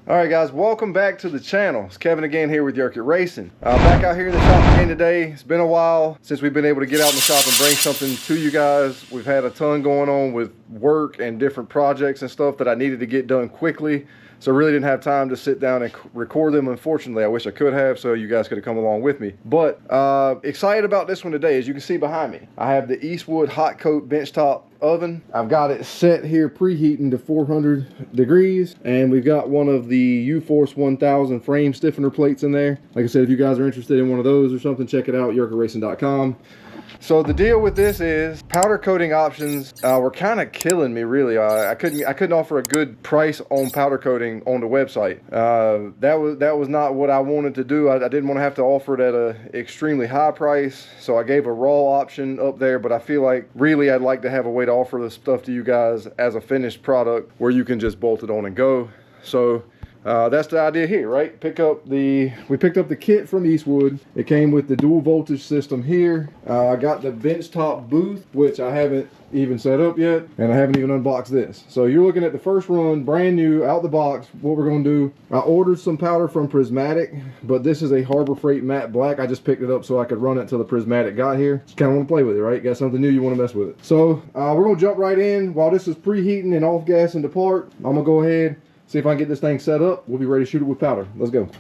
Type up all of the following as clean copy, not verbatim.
All right, guys, welcome back to the channel. It's Kevin again here with Yerkit Racing. Back out here in the shop again today. It's been a while since we've been able to get out in the shop and bring something to you guys. We've had a ton going on with work and different projects and stuff that I needed to get done quickly. So I really didn't have time to sit down and record them. Unfortunately, I wish I could have, so you guys could have come along with me. But excited about this one today. As you can see behind me, I have the Eastwood HotCoat benchtop oven. I've got it set here preheating to 400 degrees, and we've got one of the U-Force 1000 frame stiffener plates in there. Like I said, if you guys are interested in one of those or something, check it out, yerkitracing.com. So the deal with this is powder coating options were kind of killing me, really. I couldn't offer a good price on powder coating on the website. That was not what I wanted to do. I didn't want to have to offer it at an extremely high price, so I gave a raw option up there. But I feel like really I'd like to have a way to offer this stuff to you guys as a finished product where you can just bolt it on and go. So that's the idea here, right? We picked up the kit from Eastwood. It came with the dual voltage system here. I got the benchtop booth, which I haven't even set up yet, and I haven't even unboxed this. So you're looking at the first run, brand new, out the box. What we're gonna do, I ordered some powder from Prismatic, but this is a Harbor Freight matte black. I just picked it up so I could run it until the Prismatic got here. Just kind of want to play with it, right? Got something new, you want to mess with it. So we're gonna jump right in. While this is preheating and off gas and depart, I'm gonna go ahead, see if I can get this thing set up. We'll be ready to shoot it with powder. Let's go.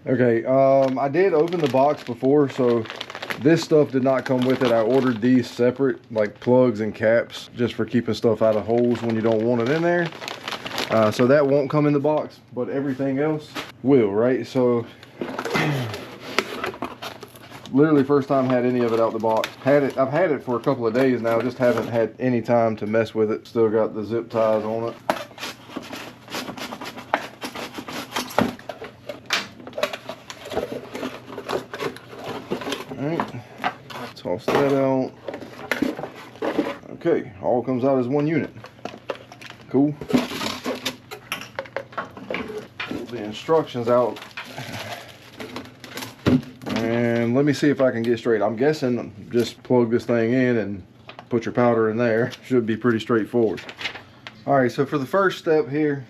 Okay, I did open the box before, so this stuff did not come with it. I ordered these separate, like plugs and caps, just for keeping stuff out of holes when you don't want it in there. So that won't come in the box, but everything else will, right? So literally first time had any of it out the box. I've had it for a couple of days now, just haven't had any time to mess with it. Still got the zip ties on it. Alright, toss that out. Okay, all comes out as one unit. Cool. Pull the instructions out. And let me see if I can get straight. I'm guessing just plug this thing in and put your powder in there. Should be pretty straightforward. All right, so for the first step here,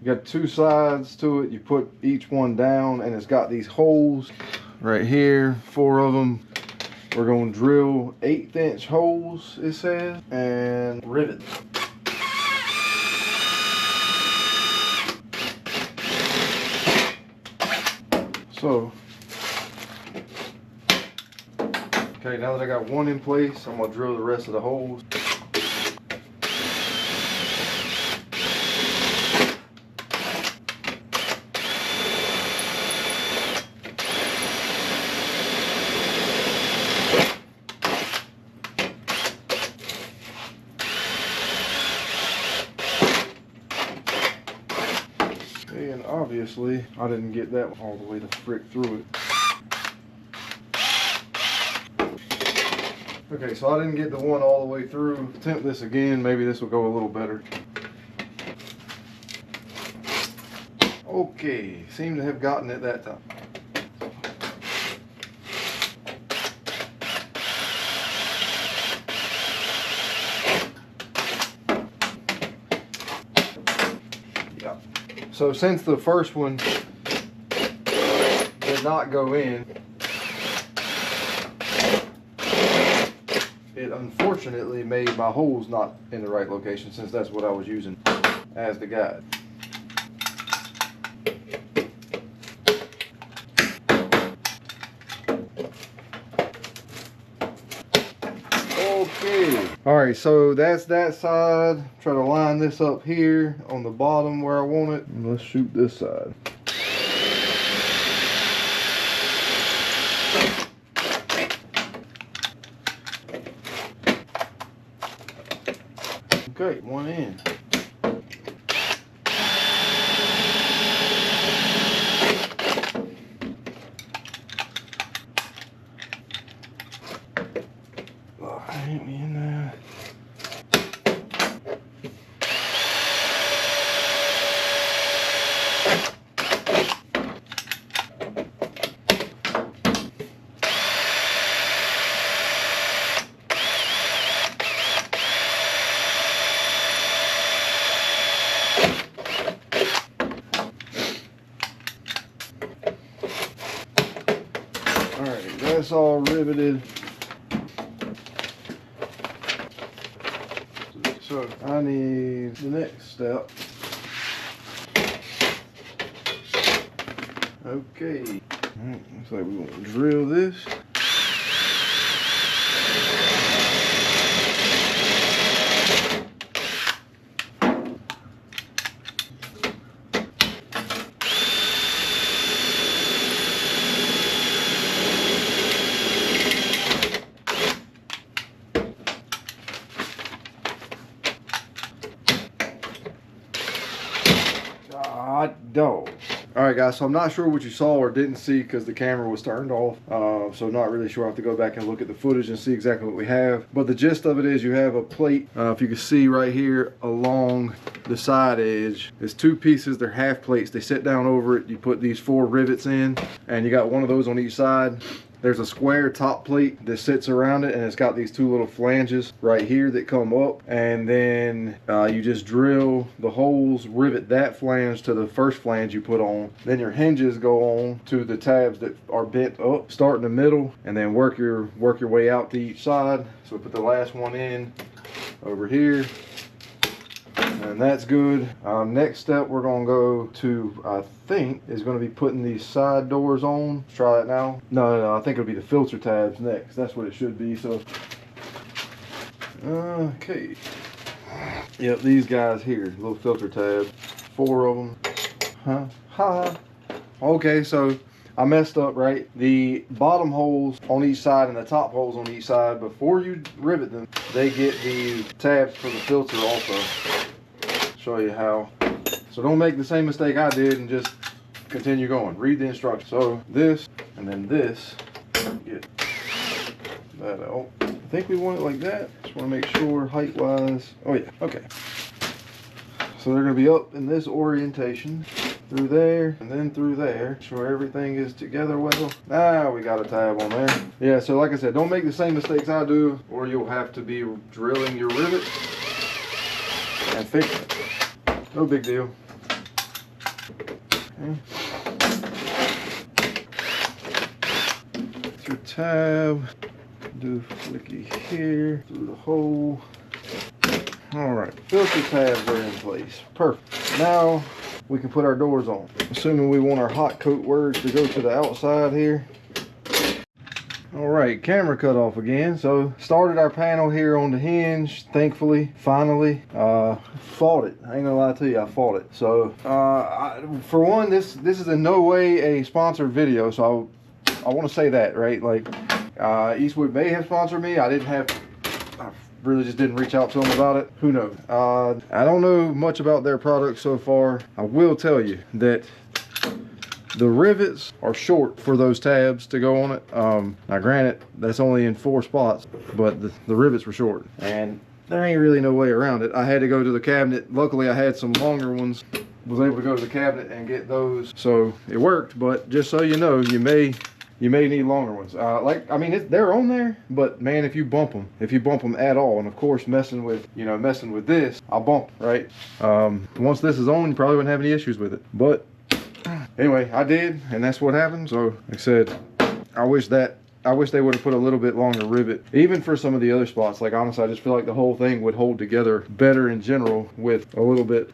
you got two sides to it. You put each one down, and it's got these holes right here, 4 of them. We're going to drill 1/8 holes, it says, and rivet. So okay, now that I got one in place, I'm gonna drill the rest of the holes. Okay, and obviously I didn't get that all the way to frick through it. Okay, so I didn't get the one all the way through. Attempt this again, maybe this will go a little better. Okay, seem to have gotten it that time. Yeah. So since the first one did not go in, it unfortunately made my holes not in the right location, since that's what I was using as the guide. Okay. Alright, so that's that side. Try to line this up here on the bottom where I want it. And let's shoot this side. Okay, one in. Oh, hit me in there. that's all riveted. So I need the next step. Okay. Alright, looks like we want to drill this. God dog. Alright guys, so I'm not sure what you saw or didn't see because the camera was turned off. So not really sure. I have to go back and look at the footage and see exactly what we have. But the gist of it is you have a plate, if you can see right here along the side edge. There's two pieces, they're half plates. They sit down over it. You put these 4 rivets in and you got one of those on each side. There's a square top plate that sits around it and it's got these 2 little flanges right here that come up, and then you just drill the holes, rivet that flange to the first flange you put on. Then your hinges go on to the tabs that are bent up. Start in the middle and then work your way out to each side. So we put the last one in over here. And that's good. Next step we're going to go to, I think, is going to be putting these side doors on. Let's try that now. No, I think it'll be the filter tabs next. That's what it should be. So, okay. Yep, these guys here, little filter tabs. 4 of them. Huh? Ha. Okay, so I messed up, right? The bottom holes on each side and the top holes on each side, before you rivet them, they get the tabs for the filter also. Show you how. So don't make the same mistake I did and just continue going. Read the instructions. So this and then this. Get that out. I think we want it like that. Just want to make sure height wise. Oh yeah, okay. So they're going to be up in this orientation, through there and then through there. Sure everything is together well. Now we got a tab on there. Yeah, so like I said, don't make the same mistakes I do or you'll have to be drilling your rivet and fix it. No big deal. Okay. Your tab. Do flicky here through the hole. Alright, filter tabs are in place. Perfect. Now we can put our doors on. Assuming we want our hot coat words to go to the outside here. Alright, camera cut off again. So started our panel here on the hinge, thankfully, finally. Fought it. I ain't gonna lie to you, I fought it. So for one, this is in no way a sponsored video, so I want to say that, right? Like Eastwood may have sponsored me. I really just didn't reach out to them about it. Who knows? I don't know much about their product so far. I will tell you that the rivets are short for those tabs to go on it. Now granted, that's only in 4 spots, but the rivets were short and there ain't really no way around it. I had to go to the cabinet. Luckily I had some longer ones. Was able to go to the cabinet and get those. So it worked, but just so you know, you may need longer ones. They're on there, but man, if you bump them at all, and of course messing with this, I'll bump, right? Once this is on, you probably wouldn't have any issues with it. But anyway, I did, and that's what happened. So like I said, I wish they would have put a little bit longer rivet, even for some of the other spots. Like honestly, I just feel like the whole thing would hold together better in general with a little bit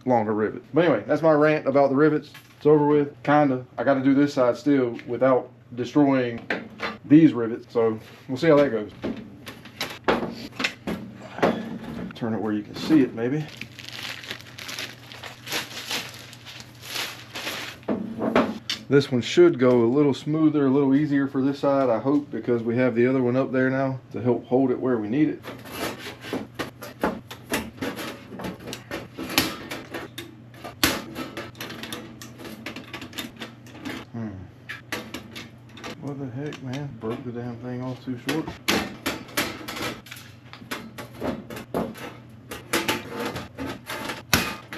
longer rivet. But anyway, that's my rant about the rivets. It's over with, kinda. I got to do this side still without destroying these rivets. So we'll see how that goes. Turn it where you can see it, maybe. This one should go a little smoother, a little easier for this side, I hope, because we have the other one up there now to help hold it where we need it. What the heck, man? Broke the damn thing off too short.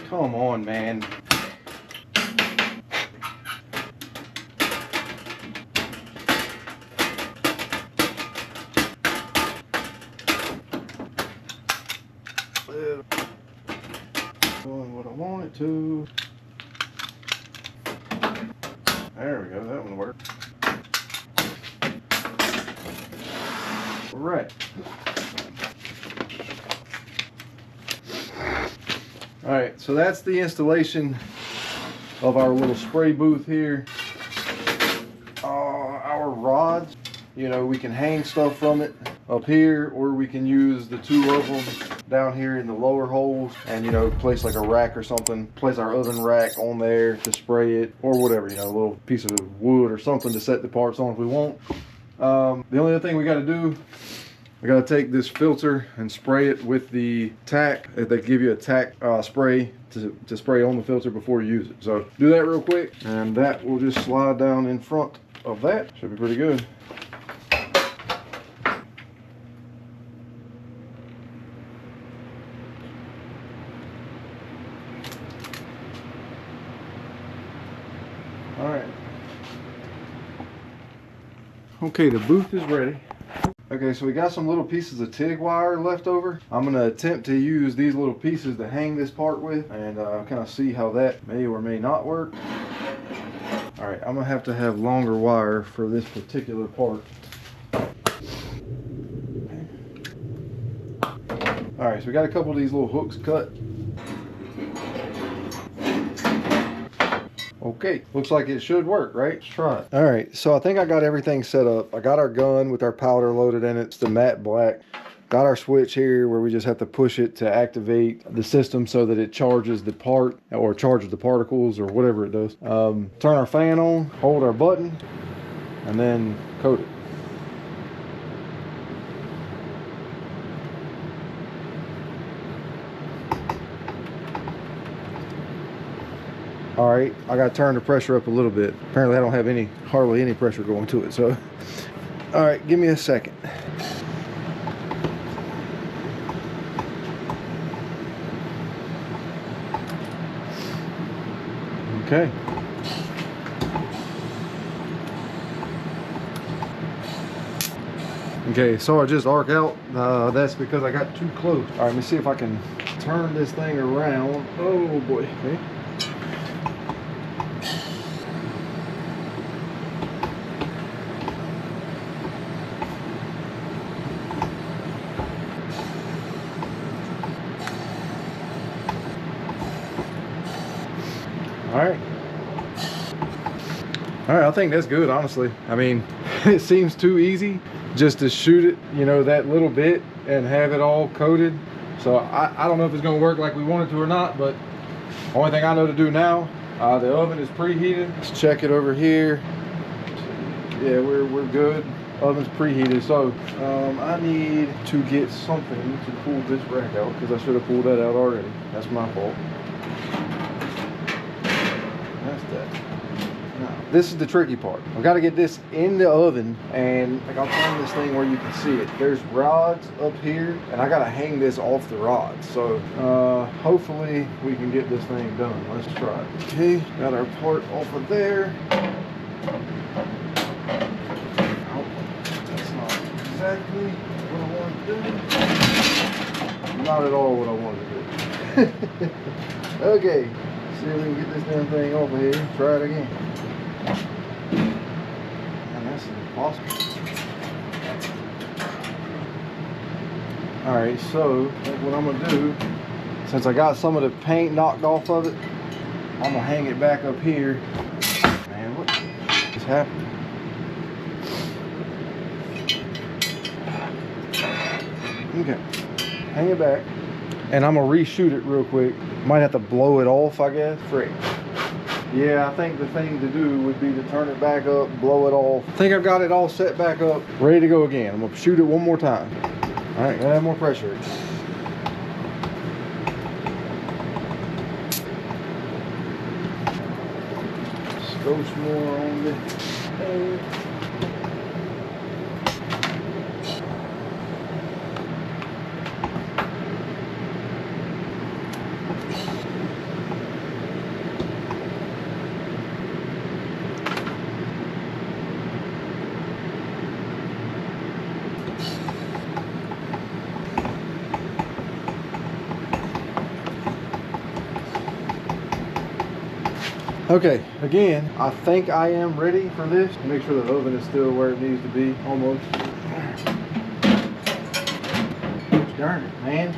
Come on, man. Doing what I want it to. There we go, that one worked. All right. All right, so that's the installation of our little spray booth here. Our rods, you know, we can hang stuff from it up here, or we can use the two of them down here in the lower holes and, you know, place like a rack or something, place our oven rack on there to spray it, or whatever, you know, a little piece of wood or something to set the parts on if we want. The only other thing we got to do, we got to take this filter and spray it with the tack. They give you a tack spray to spray on the filter before you use it. So do that real quick, and that will just slide down in front of that. Should be pretty good. All right. Okay, the booth is ready. Okay, so we got some little pieces of TIG wire left over. I'm gonna attempt to use these little pieces to hang this part with, and kind of see how that may or may not work. All right, I'm gonna have to have longer wire for this particular part. All right, so we got a couple of these little hooks cut. Okay, looks like it should work, right? Let's try it. All right, so I think I got everything set up. I got our gun with our powder loaded in it. It's the matte black. Got our switch here where we just have to push it to activate the system so that it charges the part or charges the particles or whatever it does. Turn our fan on, hold our button, and then coat it. All right, I got to turn the pressure up a little bit. Apparently I don't have hardly any pressure going to it, so. All right, give me a second. Okay. Okay, so I just arc out. That's because I got too close. All right, let me see if I can turn this thing around. Oh boy, okay. All right, I think that's good, honestly. I mean, it seems too easy just to shoot it, you know, that little bit and have it all coated. So I don't know if it's gonna work like we want it to or not, but only thing I know to do now, the oven is preheated. Let's check it over here. Yeah, we're good. Oven's preheated, so I need to get something to pull this rack out because I should have pulled that out already. That's my fault. That's that. Now, this is the tricky part. I've got to get this in the oven, and like I'll turn this thing where you can see it. There's rods up here, and I got to hang this off the rods. So hopefully we can get this thing done. Let's try it. Okay, got our part off of there. Exactly what I wanted to do. Not at all what I wanted to do. Okay, see if we can get this damn thing over here. Try it again. Man, that's impossible. Alright, so what I'm gonna do, since I got some of the paint knocked off of it, I'm gonna hang it back up here. Man, what is happening? Okay, hang it back, and I'm gonna reshoot it real quick. Might have to blow it off, I guess. Frick. Yeah, I think the thing to do would be to turn it back up, blow it off. I think I've got it all set back up, ready to go again. I'm gonna shoot it one more time. All right, gotta have more pressure. Just go some more on this. Okay, again, I think I am ready for this. Make sure the oven is still where it needs to be, almost. Darn it, man.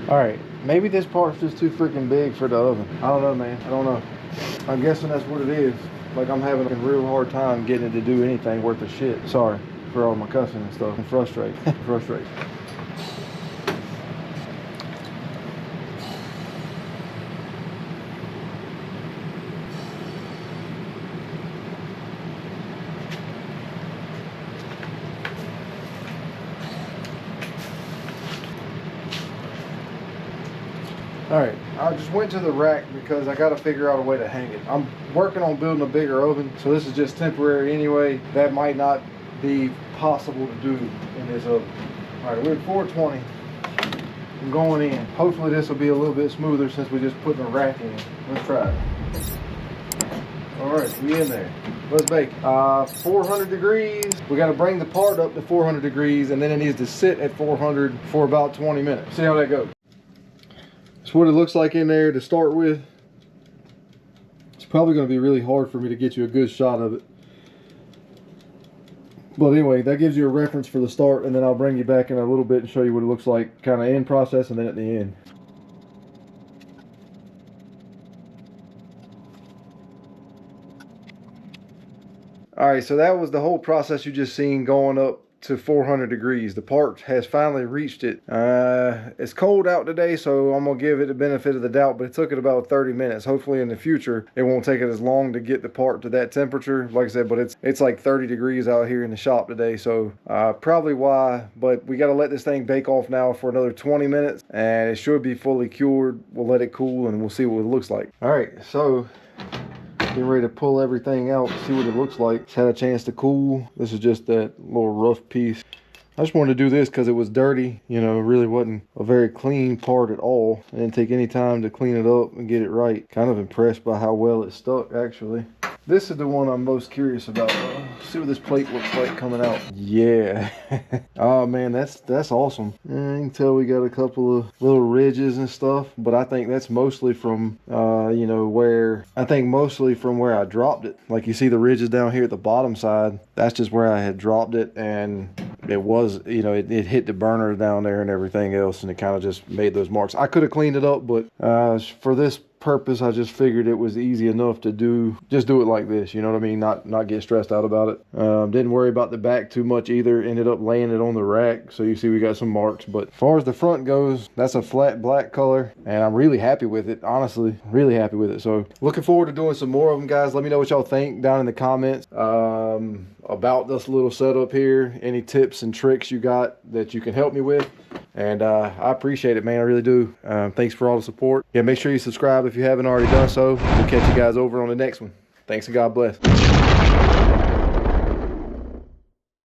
Alright, maybe this part's just too freaking big for the oven. I don't know, man. I don't know. I'm guessing that's what it is. Like, I'm having a real hard time getting it to do anything worth of shit. Sorry for all my cussing and stuff. I'm frustrated. Frustrated. Alright, I just went to the rack because I got to figure out a way to hang it. I'm working on building a bigger oven, so this is just temporary anyway. That might not be possible to do in this oven. Alright, we're at 420. I'm going in. Hopefully this will be a little bit smoother since we just put the rack in. Let's try it. Alright, we in there. Let's bake. 400 degrees. We got to bring the part up to 400 degrees, and then it needs to sit at 400 for about 20 minutes. See how that goes. That's what it looks like in there to start with. It's probably going to be really hard for me to get you a good shot of it. But anyway, that gives you a reference for the start, and then I'll bring you back in a little bit and show you what it looks like kind of in process and then at the end. Alright, so that was the whole process you just seen going up to 400 degrees. The part has finally reached it. It's cold out today, so I'm gonna give it the benefit of the doubt, but it took it about 30 minutes. Hopefully in the future it won't take it as long to get the part to that temperature. Like I said, but it's like 30 degrees out here in the shop today, so probably why. But we got to let this thing bake off now for another 20 minutes, and it should be fully cured. We'll let it cool and we'll see what it looks like. All right, so getting ready to pull everything out, see what it looks like. It's had a chance to cool. This is just that little rough piece. I just wanted to do this because it was dirty. You know, it really wasn't a very clean part at all. I didn't take any time to clean it up and get it right. Kind of impressed by how well it stuck, actually. This is the one I'm most curious about. See what this plate looks like coming out. Yeah. Oh man, that's awesome. You can tell we got a couple of little ridges and stuff, but I think that's mostly from you know, where I dropped it. Like you see the ridges down here at the bottom side. That's just where I had dropped it, and it was, you know, it hit the burner down there and everything else, and it kind of just made those marks. I could have cleaned it up, but for this purpose, I just figured it was easy enough to do it like this, you know what I mean, not get stressed out about it. Didn't worry about the back too much either. Ended up laying it on the rack, so you see we got some marks. But as far as the front goes, that's a flat black color, and I'm really happy with it, honestly, really happy with it. So looking forward to doing some more of them, guys. Let me know what y'all think down in the comments about this little setup here. Any tips and tricks you got that you can help me with, and I appreciate it, man. I really do. Thanks for all the support. Yeah, make sure you subscribe if you haven't already done so. We'll catch you guys over on the next one. Thanks and God bless.